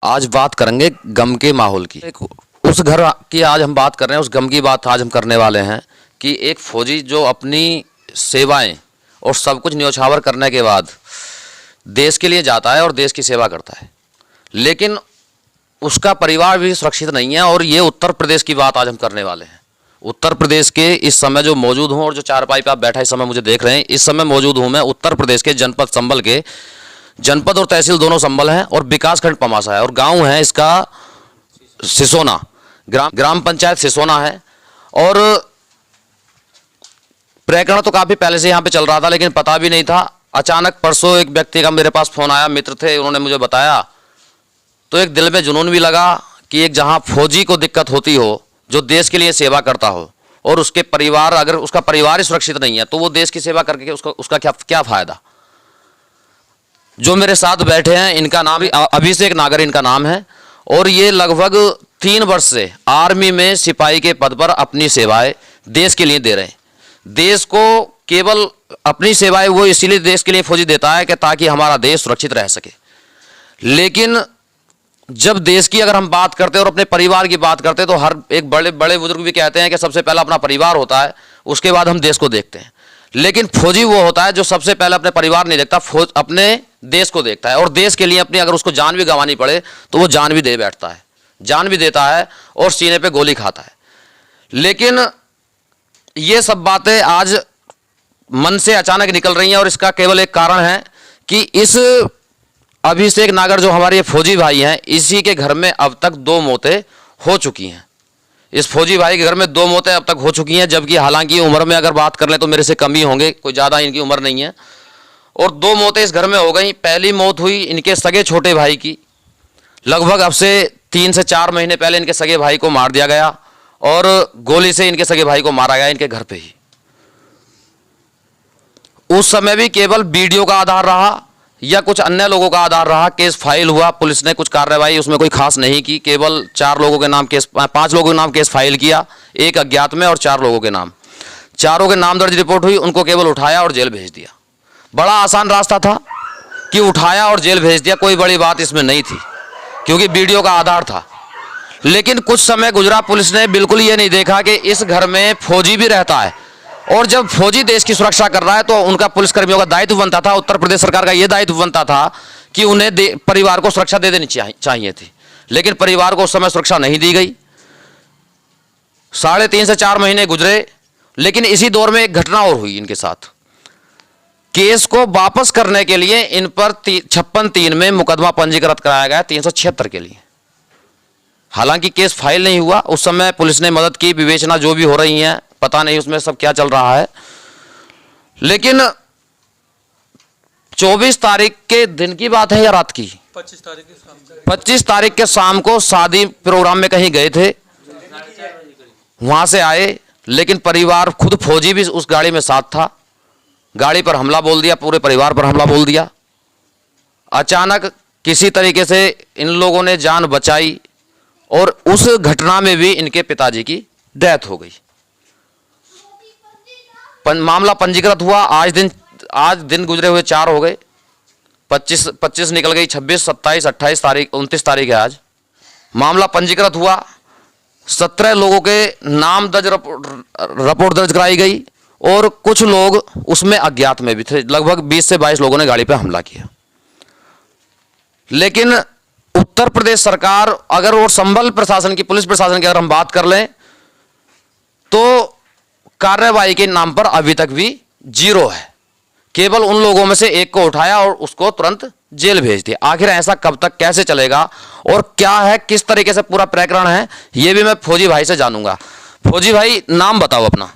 आज बात करेंगे गम के माहौल की। उस घर की आज हम बात कर रहे हैं, उस गम की बात आज हम करने वाले हैं कि एक फौजी जो अपनी सेवाएं और सब कुछ न्योछावर करने के बाद देश के लिए जाता है और देश की सेवा करता है, लेकिन उसका परिवार भी सुरक्षित नहीं है। और ये उत्तर प्रदेश की बात आज हम करने वाले हैं। उत्तर प्रदेश के इस समय जो मौजूद हूँ और जो चारपाई पे आप बैठा इस समय मुझे देख रहे हैं, इस समय मौजूद हूँ मैं उत्तर प्रदेश के जनपद संभल के। जनपद और तहसील दोनों संभल हैं और विकासखंड पमासा है और गांव है इसका सिसोना, ग्राम पंचायत सिसोना है। और प्रकरण तो काफ़ी पहले से यहाँ पे चल रहा था, लेकिन पता भी नहीं था। अचानक परसों एक व्यक्ति का मेरे पास फ़ोन आया, मित्र थे, उन्होंने मुझे बताया, तो एक दिल में जुनून भी लगा कि एक जहाँ फौजी को दिक्कत होती हो, जो देश के लिए सेवा करता हो, और उसके परिवार, अगर उसका परिवार ही सुरक्षित नहीं है तो वो देश की सेवा करके उसका क्या फ़ायदा। जो मेरे साथ बैठे हैं इनका नाम अभिषेक नागर इनका नाम है, और ये लगभग 3 वर्ष से आर्मी में सिपाही के पद पर अपनी सेवाएं देश के लिए दे रहे हैं। देश को केवल अपनी सेवाएं वो इसीलिए देश के लिए फौजी देता है कि ताकि हमारा देश सुरक्षित रह सके। लेकिन जब देश की अगर हम बात करते हैं और अपने परिवार की बात करते हैं, तो हर एक बड़े बड़े बुजुर्ग भी कहते हैं कि सबसे पहला अपना परिवार होता है, उसके बाद हम देश को देखते हैं। लेकिन फौजी वो होता है जो सबसे पहले अपने परिवार नहीं देखता, अपने देश को देखता है, और देश के लिए अपनी अगर उसको जान भी गंवानी पड़े तो वो जान भी दे बैठता है, जान भी देता है और सीने पे गोली खाता है। लेकिन ये सब बातें आज मन से अचानक निकल रही हैं, और इसका केवल एक कारण है कि इस अभिषेक नागर जो हमारे फौजी भाई हैं, इसी के घर में अब तक 2 मौतें हो चुकी हैं। इस फौजी भाई के घर में 2 मौतें अब तक हो चुकी हैं, जबकि हालांकि उम्र में अगर बात कर लें तो मेरे से कम ही होंगे, कोई ज़्यादा इनकी उम्र नहीं है। और 2 मौतें इस घर में हो गई। पहली मौत हुई इनके सगे छोटे भाई की, लगभग अब से 3 से 4 महीने पहले इनके सगे भाई को मार दिया गया, और गोली से इनके सगे भाई को मारा गया इनके घर पे ही। उस समय भी केवल वीडियो का आधार रहा या कुछ अन्य लोगों का आधार रहा, केस फाइल हुआ, पुलिस ने कुछ कार्रवाई उसमें कोई खास नहीं की, केवल 5 लोगों के नाम केस फाइल किया, एक अज्ञात में और 4 लोगों के नाम, चारों के नाम दर्ज रिपोर्ट हुई, उनको केवल उठाया और जेल भेज दिया। बड़ा आसान रास्ता था कि उठाया और जेल भेज दिया, कोई बड़ी बात इसमें नहीं थी क्योंकि वीडियो का आधार था। लेकिन कुछ समय गुजरा, पुलिस ने बिल्कुल ये नहीं देखा कि इस घर में फौजी भी रहता है, और जब फौजी देश की सुरक्षा कर रहा है तो उनका पुलिसकर्मियों का दायित्व बनता था, उत्तर प्रदेश सरकार का यह दायित्व बनता था कि उन्हें परिवार को सुरक्षा दे देनी चाहिए थी। लेकिन परिवार को उस समय सुरक्षा नहीं दी गई। 3.5 से 4 महीने गुजरे, लेकिन इसी दौर में एक घटना और हुई इनके साथ। केस को वापस करने के लिए इन पर 56(3) में मुकदमा पंजीकृत कराया गया 376 के लिए। हालांकि केस फाइल नहीं हुआ। उस समय पुलिस ने मदद की, विवेचना जो भी हो रही है, पता नहीं उसमें सब क्या चल रहा है। लेकिन 24 तारीख के दिन की बात है या रात की? 25 तारीख के शाम को शादी प्रोग्राम में कहीं गए थे, वहां से आए, लेकिन परिवार, खुद फौजी भी उस गाड़ी में साथ था, गाड़ी पर हमला बोल दिया, पूरे परिवार पर हमला बोल दिया। अचानक किसी तरीके से इन लोगों ने जान बचाई, और उस घटना में भी इनके पिताजी की डेथ हो गई। मामला पंजीकृत हुआ। आज दिन गुजरे हुए 4 हो गए, 25 निकल गई, 26, 27, 28 तारीख, 29 तारीख है आज। मामला पंजीकृत हुआ, 17 लोगों के नाम दर्ज रिपोर्ट दर्ज कराई गई, और कुछ लोग उसमें अज्ञात में भी थे। लगभग 20 से 22 लोगों ने गाड़ी पर हमला किया। लेकिन उत्तर प्रदेश सरकार, अगर वो संभल प्रशासन की, पुलिस प्रशासन की अगर हम बात कर लें, तो कार्रवाई के नाम पर अभी तक भी 0 है। केवल उन लोगों में से एक को उठाया और उसको तुरंत जेल भेज दिया। आखिर ऐसा कब तक, कैसे चलेगा, और क्या है, किस तरीके से पूरा प्रकरण है, ये भी मैं फौजी भाई से जानूंगा। फौजी भाई, नाम बताओ अपना।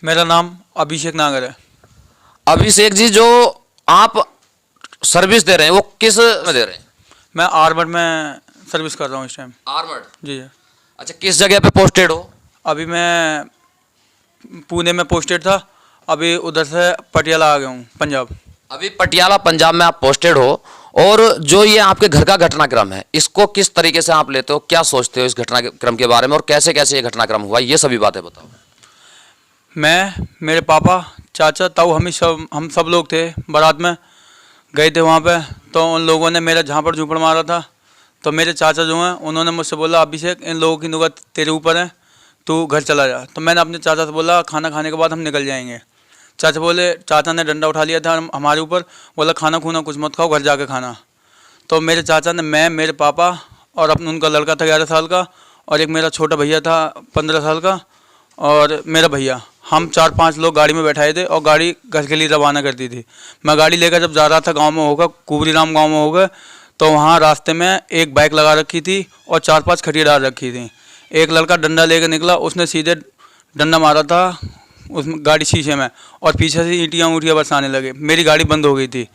मेरा नाम अभिषेक नागर है। अभिषेक जी, जो आप सर्विस दे रहे हैं वो किस में दे रहे हैं? मैं आर्मड में सर्विस कर रहा हूँ इस टाइम। आर्मड? जी। अच्छा, किस जगह पे पोस्टेड हो? अभी मैं पुणे में पोस्टेड था, अभी उधर से पटियाला आ गया हूँ, पंजाब। अभी पटियाला पंजाब में आप पोस्टेड हो, और जो ये आपके घर का घटनाक्रम है, इसको किस तरीके से आप लेते हो, क्या सोचते हो इस घटनाक्रम के बारे में, और कैसे कैसे ये घटनाक्रम हुआ, ये सभी बातें बताओ। मैं, मेरे पापा, चाचा, ताऊ, हम सब लोग थे, बारात में गए थे वहाँ पे। तो उन लोगों ने मेरा झांपड़ झूपड़ मारा था, तो मेरे चाचा जो हैं उन्होंने मुझसे बोला अभिषेक इन लोगों की निगाह तेरे ऊपर है, तू घर चला जा। तो मैंने अपने चाचा से बोला खाना खाने के बाद हम निकल जाएंगे। चाचा ने डंडा उठा लिया था हमारे ऊपर, बोला खाना खूना कुछ मत खाओ, घर जाके खाना। तो मेरे चाचा ने मेरे पापा और उनका लड़का था 11 साल का, और एक मेरा छोटा भैया था 15 साल का, और मेरा भैया, हम 4-5 लोग गाड़ी में बैठाए थे और गाड़ी घर के लिए रवाना करती थी। मैं गाड़ी लेकर जब जा रहा था गांव में होगा, कुबरीराम गांव में होगा, तो वहाँ रास्ते में एक बाइक लगा रखी थी और 4-5 खटिया डाल रखी थी। एक लड़का डंडा लेकर निकला, उसने सीधे डंडा मारा था उस गाड़ी शीशे में, और पीछे से ईंटियाँ बरसाने लगे। मेरी गाड़ी बंद हो गई थी,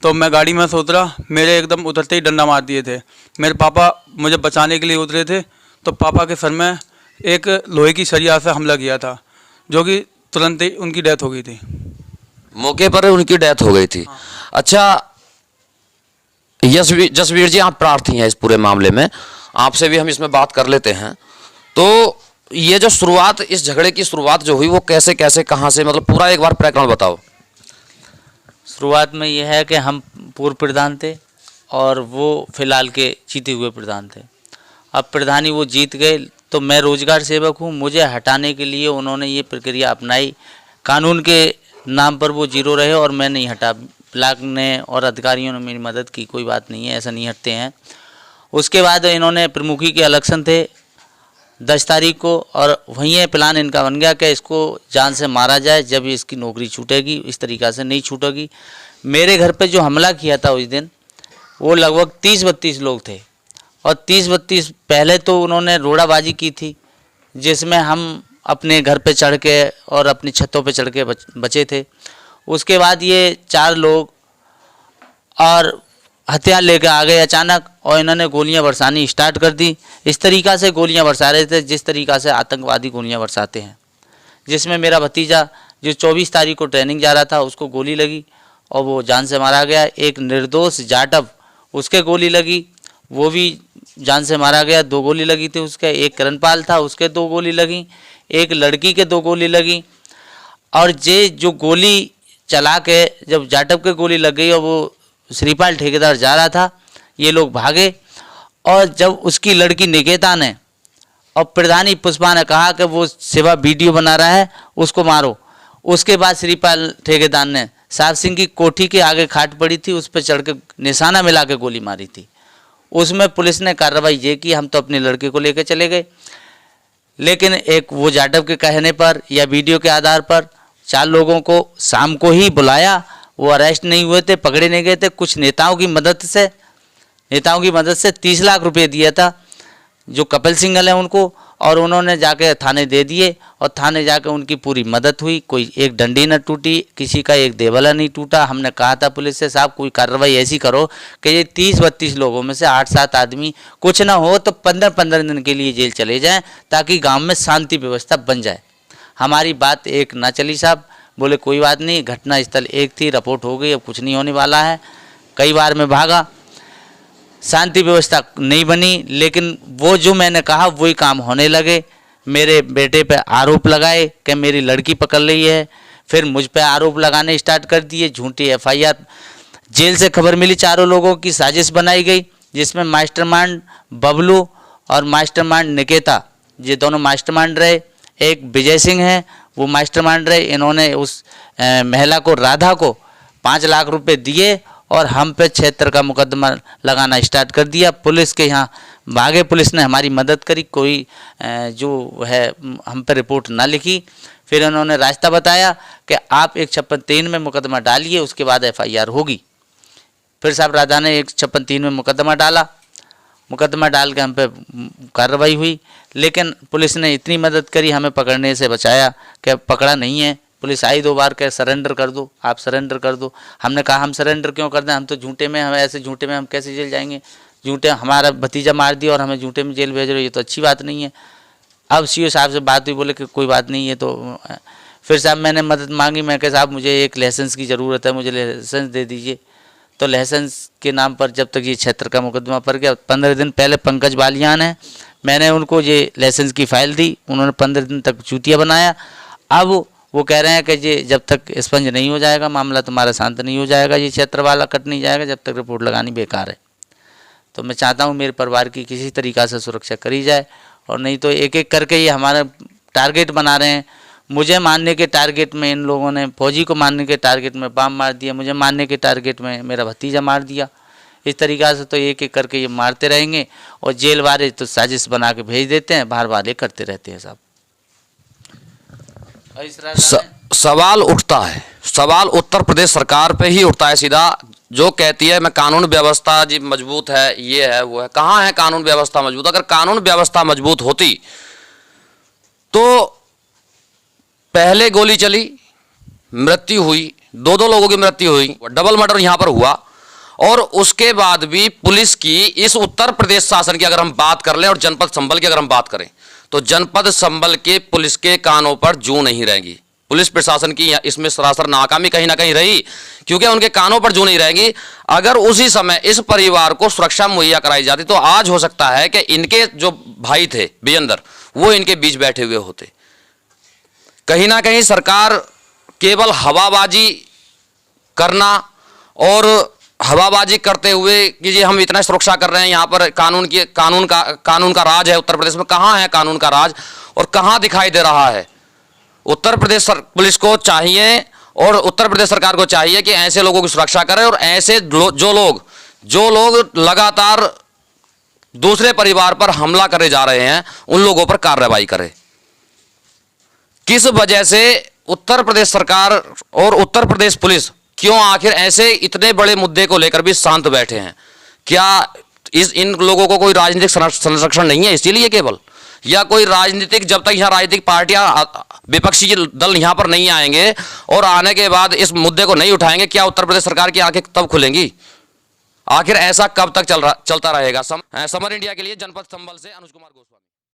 तो मैं गाड़ी में से उतरा, मेरे एकदम उतरते ही डंडा मार दिए थे। मेरे पापा मुझे बचाने के लिए उतरे थे, तो पापा के सर में एक लोहे की सरिया से हमला किया था, जो कि तुरंत ही उनकी डेथ हो गई थी। मौके पर उनकी डेथ हो गई थी। अच्छा जसवीर जी, आप प्रार्थी हैं इस पूरे मामले में, आपसे भी हम इसमें बात कर लेते हैं। तो ये जो शुरुआत, इस झगड़े की शुरुआत जो हुई वो कैसे कैसे कहाँ से, मतलब पूरा एक बार प्रकरण बताओ। शुरुआत में यह है कि हम पूर्व प्रधान थे और वो फिलहाल के जीते हुए प्रधान थे। अब प्रधानी वो जीत गए, तो मैं रोजगार सेवक हूँ, मुझे हटाने के लिए उन्होंने ये प्रक्रिया अपनाई। कानून के नाम पर वो जीरो रहे और मैं नहीं हटा। ब्लॉक ने और अधिकारियों ने मेरी मदद की, कोई बात नहीं है, ऐसा नहीं हटते हैं। उसके बाद इन्होंने प्रमुखी के इलेक्शन थे 10 तारीख को, और वहीं प्लान इनका बन गया कि इसको जान से मारा जाए, जब इसकी नौकरी छूटेगी। इस तरीक़ा से नहीं छूटेगी। मेरे घर पे जो हमला किया था उस दिन, वो लगभग 30-32 लोग थे, और 30-32 पहले तो उन्होंने रोड़ाबाजी की थी, जिसमें हम अपने घर पे चढ़ के और अपनी छतों पे चढ़ के बचे थे। उसके बाद ये 4 लोग और हथियार लेकर आ गए अचानक, और इन्होंने गोलियां बरसानी स्टार्ट कर दी। इस तरीक़ा से गोलियां बरसा रहे थे जिस तरीक़ा से आतंकवादी गोलियां बरसाते हैं, जिसमें मेरा भतीजा जो 24 तारीख को ट्रेनिंग जा रहा था, उसको गोली लगी और वो जान से मारा गया। एक निर्दोष जाटव, उसके गोली लगी, वो भी जान से मारा गया। 2 गोली लगी थी उसके। एक करणपाल था, उसके 2 गोली लगी। एक लड़की के 2 गोली लगी। और जे जो गोली चला के, जब जाटव के गोली लग गई और वो श्रीपाल ठेकेदार जा रहा था, ये लोग भागे। और जब उसकी लड़की निकेता ने और प्रधानी पुष्पा ने कहा कि वो सेवा वीडियो बना रहा है, उसको मारो, उसके बाद श्रीपाल ठेकेदार ने साहब सिंह की कोठी के आगे खाट पड़ी थी, उस पर चढ़ के निशाना मिला के गोली मारी थी। उसमें पुलिस ने कार्रवाई ये की, हम तो अपने लड़के को लेकर चले गए, लेकिन एक वो जाटव के कहने पर या वीडियो के आधार पर 4 लोगों को शाम को ही बुलाया। वो अरेस्ट नहीं हुए थे, पकड़े नहीं गए थे। कुछ नेताओं की मदद से 30 लाख रुपए दिया था जो कपिल सिंघल है उनको, और उन्होंने जाके थाने दे दिए, और थाने जाके उनकी पूरी मदद हुई। कोई एक डंडी न टूटी, किसी का एक देवला नहीं टूटा। हमने कहा था पुलिस से, साहब कोई कार्रवाई ऐसी करो कि ये 30-32 लोगों में से 8-7 आदमी कुछ ना हो तो 15-15 दिन के लिए जेल चले जाएं, ताकि गांव में शांति व्यवस्था बन जाए। हमारी बात एक ना चली साहब, बोले कोई बात नहीं, घटना स्थल एक थी, रिपोर्ट हो गई, अब कुछ नहीं होने वाला है। कई बार मैं भागा, शांति व्यवस्था नहीं बनी, लेकिन वो जो मैंने कहा वही काम होने लगे। मेरे बेटे पे आरोप लगाए कि मेरी लड़की पकड़ ली है, फिर मुझ पे आरोप लगाने स्टार्ट कर दिए, झूठी FIR। जेल से खबर मिली 4 लोगों की साजिश बनाई गई, जिसमें मास्टरमाइंड बबलू और मास्टरमाइंड निकेता, ये दोनों मास्टरमाइंड रहे। एक विजय सिंह है, वो मास्टरमाइंड रहे। इन्होंने उस महिला को, राधा को 5 लाख रुपए दिए और हम पे क्षेत्र का मुकदमा लगाना स्टार्ट कर दिया। पुलिस के यहाँ भागे, पुलिस ने हमारी मदद करी, कोई जो है हम पे रिपोर्ट ना लिखी। फिर उन्होंने रास्ता बताया कि आप 156(3) में मुकदमा डालिए, उसके बाद FIR होगी। फिर साहब राधा ने 156(3) में मुकदमा डाला। मुकदमा डाल के हम पे कार्रवाई हुई, लेकिन पुलिस ने इतनी मदद करी, हमें पकड़ने से बचाया कि पकड़ा नहीं है। पुलिस आई 2 बार कह सरेंडर कर दो, आप सरेंडर कर दो। हमने कहा हम सरेंडर क्यों कर दें, हम तो झूठे में, हम ऐसे झूठे में हम कैसे जेल जाएंगे। झूठे हमारा भतीजा मार दिया और हमें झूठे में जेल भेज रहे हो, ये तो अच्छी बात नहीं है। अब CO साहब से बात हुई, बोले कि कोई बात नहीं है। तो फिर साहब मैंने मदद मांगी, मैं कहा साहब मुझे एक लाइसेंस की ज़रूरत है, मुझे लाइसेंस दे दीजिए। तो लाइसेंस के नाम पर जब तक ये क्षेत्र का मुकदमा पड़ गया, 15 दिन पहले पंकज बालियान है, मैंने उनको ये लाइसेंस की फ़ाइल दी, उन्होंने 15 दिन तक चूतिया बनाया। अब वो कह रहे हैं कि ये जब तक स्पंज नहीं हो जाएगा, मामला तुम्हारा शांत नहीं हो जाएगा, ये क्षेत्र वाला कट नहीं जाएगा, जब तक रिपोर्ट लगानी बेकार है। तो मैं चाहता हूँ मेरे परिवार की किसी तरीक़ा से सुरक्षा करी जाए, और नहीं तो एक एक करके ये हमारा टारगेट बना रहे हैं। मुझे मारने के टारगेट में इन लोगों ने, फौजी को मारने के टारगेट में बम मार दिया, मुझे मारने के टारगेट में मेरा भतीजा मार दिया। इस तरीक़ा से तो एक एक करके ये मारते रहेंगे, और जेल वाले तो साजिश बना के भेज देते हैं, बाहर वाले करते रहते हैं साहब। सवाल उठता है, सवाल उत्तर प्रदेश सरकार पे ही उठता है सीधा, जो कहती है मैं कानून व्यवस्था जी मजबूत है, ये है वो है। कहाँ है कानून व्यवस्था मजबूत? अगर कानून व्यवस्था मजबूत होती तो पहले गोली चली, मृत्यु हुई, दो लोगों की मृत्यु हुई, डबल मर्डर यहां पर हुआ, और उसके बाद भी पुलिस की, इस उत्तर प्रदेश शासन की अगर हम बात कर लें और जनपद संभल की अगर हम बात करें, तो जनपद संभल के पुलिस के कानों पर जूं नहीं रहेंगी। पुलिस प्रशासन की इसमें सरासर नाकामी कहीं ना कहीं रही, क्योंकि उनके कानों पर जूं नहीं रहेंगी। अगर उसी समय इस परिवार को सुरक्षा मुहैया कराई जाती तो आज हो सकता है कि इनके जो भाई थे विजेंदर, वो इनके बीच बैठे हुए होते। कहीं ना कहीं सरकार केवल हवाबाजी करना और हवाबाजी करते हुए कि जी हम इतना सुरक्षा कर रहे हैं, यहाँ पर कानून का राज है उत्तर प्रदेश में। कहाँ है कानून का राज और कहाँ दिखाई दे रहा है? उत्तर प्रदेश पुलिस को चाहिए और उत्तर प्रदेश सरकार को चाहिए कि ऐसे लोगों की सुरक्षा करें, और ऐसे जो लोग लगातार दूसरे परिवार पर हमला करे जा रहे हैं उन लोगों पर कार्रवाई करे। किस वजह से उत्तर प्रदेश सरकार और उत्तर प्रदेश पुलिस क्यों आखिर ऐसे इतने बड़े मुद्दे को लेकर भी शांत बैठे हैं? क्या इन लोगों को कोई राजनीतिक संरक्षण नहीं है इसीलिए केवल, या कोई राजनीतिक, जब तक यहाँ राजनीतिक पार्टियां, विपक्षी दल यहाँ पर नहीं आएंगे और आने के बाद इस मुद्दे को नहीं उठाएंगे, क्या उत्तर प्रदेश सरकार की आंखें तब खुलेंगी? आखिर ऐसा कब तक चलता रहेगा? समर इंडिया के लिए जनपद संभल से अनुज कुमार गोस्वामी।